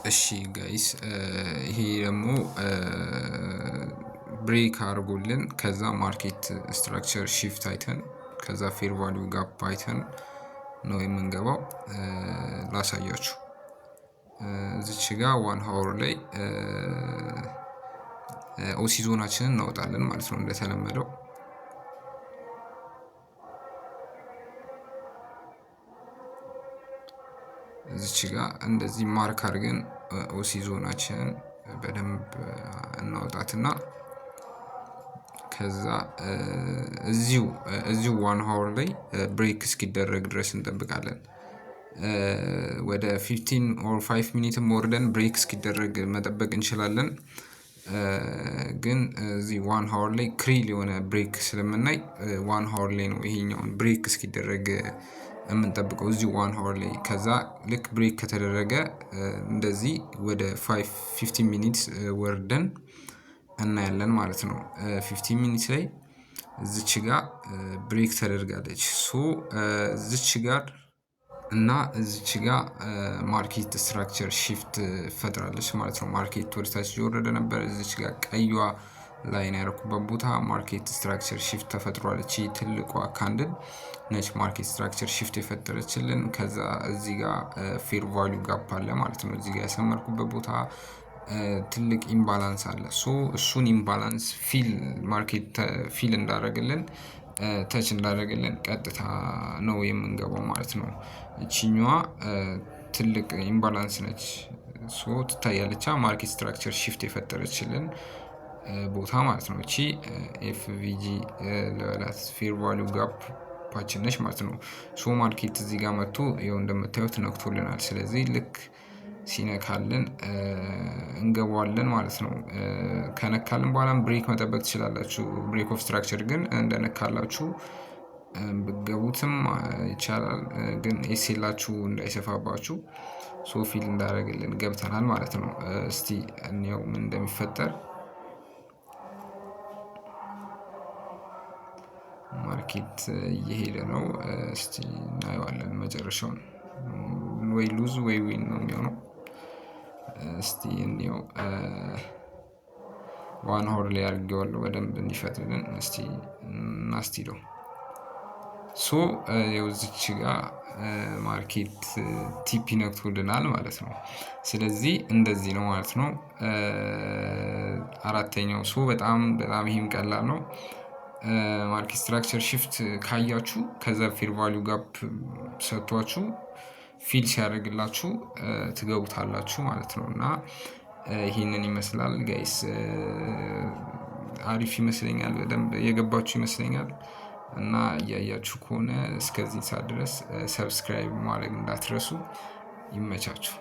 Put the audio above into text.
እሺ ጋይስ ይሄ ደግሞ ብሬክ አድርጎልን ከዛ ማርኬት ስትራክቸር ሺፍት አይተን ከዛ ፌር ቫልዩ ጋፕ አይተን ነው የምንገባው። ላሳያችሁ እዚች ጋር 1 ሃወር ላይ ኦሲ ዞናችንን እናወጣለን ማለት ነው እንደተለመደው። እዚች ጋር እንደዚህ ማርክ አድርገን ኦሲ ዞናችንን በደንብ እናወጣትና ከዛ እዚሁ 1 ሃወር ላይ ብሬክ እስኪደረግ ድረስ እንጠብቃለን። ወደ 15 or 5 ሚኒትም ወርደን ብሬክ እስኪደረግ መጠበቅ እንችላለን። ግን እዚህ 1 ሃወር ላይ ክሪል የሆነ ብሬክ ስለምናይ 1 ሃወር ላይ ነው ይሄኛውን ብሬክ እስኪደረግ የምንጠብቀው እዚህ 1 ሃወር ላይ። ከዛ ልክ ብሬክ ከተደረገ እንደዚህ ወደ 15 ሚኒትስ ወርደን እናያለን ማለት ነው። 15 ሚኒትስ ላይ እዚች ጋር ብሬክ ተደርጋለች። እዚች ጋር እና እዚች ጋር ማርኬት ስትራክቸር ሺፍት ፈጥራለች ማለት ነው። ማርኬት ወደታች እየወረደ ነበር። እዚች ጋር ቀይዋ ላይ ነው ያደረኩበት ቦታ ማርኬት ስትራክቸር ሺፍት ተፈጥሯል። እቺ ትልቋ ካንድል ነች ማርኬት ስትራክቸር ሺፍት የፈጠረችልን። ከዛ እዚህ ጋር ፌር ቫልዩ ጋፕ አለ ማለት ነው። እዚህ ጋር ያሰመርኩበት ቦታ ትልቅ ኢምባላንስ አለ። እሱን ኢምባላንስ ማርኬት ፊል እንዳደረግልን ተች እንዳደረግልን ቀጥታ ነው የምንገባው ማለት ነው። እቺኛዋ ትልቅ ኢምባላንስ ነች። ትታያለች ማርኬት ስትራክቸር ሺፍት የፈጠረችልን ቦታ ማለት ነው። እቺ ኤፍቪጂ ለበላት ፌር ቫልዩ ጋፕ ፓችን ነች ማለት ነው። ማርኬት እዚህ ጋር መጥቶ ይኸው እንደምታዩት ነክቶልናል። ስለዚህ ልክ ሲነካልን እንገባዋለን ማለት ነው። ከነካልን በኋላም ብሬክ መጠበቅ ትችላላችሁ። ብሬክ ኦፍ ስትራክቸር ግን እንደነካላችሁ ብትገቡትም ይቻላል። ግን ኤስኤላችሁ እንዳይሰፋባችሁ ፊል እንዳደረግልን ገብተናል ማለት ነው። እስቲ እንየው ምን እንደሚፈጠር። ማርኬት እየሄደ ነው። እስቲ እናየዋለን መጨረሻውን። ወይ ሉዝ ወይ ዊን ነው የሚሆነው። እስቲ እንየው። 1 ሃወር ላይ አድርጌዋለሁ በደንብ እንዲፈጥልን። እስቲ እናስቲለው። የውዝች ጋር ማርኬት ቲፒ ነክቶልናል ማለት ነው። ስለዚህ እንደዚህ ነው ማለት ነው። አራተኛው በጣም ይሄም ቀላል ነው። ማርኬት ስትራክቸር ሺፍት ካያችሁ ከዛ ፌር ቫልዩ ጋፕ ሰጥቷችሁ ፊል ሲያደርግላችሁ ትገቡታላችሁ ማለት ነው። እና ይሄንን ይመስላል ጋይስ። አሪፍ ይመስለኛል። በደንብ የገባችሁ ይመስለኛል። እና እያያችሁ ከሆነ እስከዚህ ሰዓት ድረስ ሰብስክራይብ ማድረግ እንዳትረሱ። ይመቻችሁ።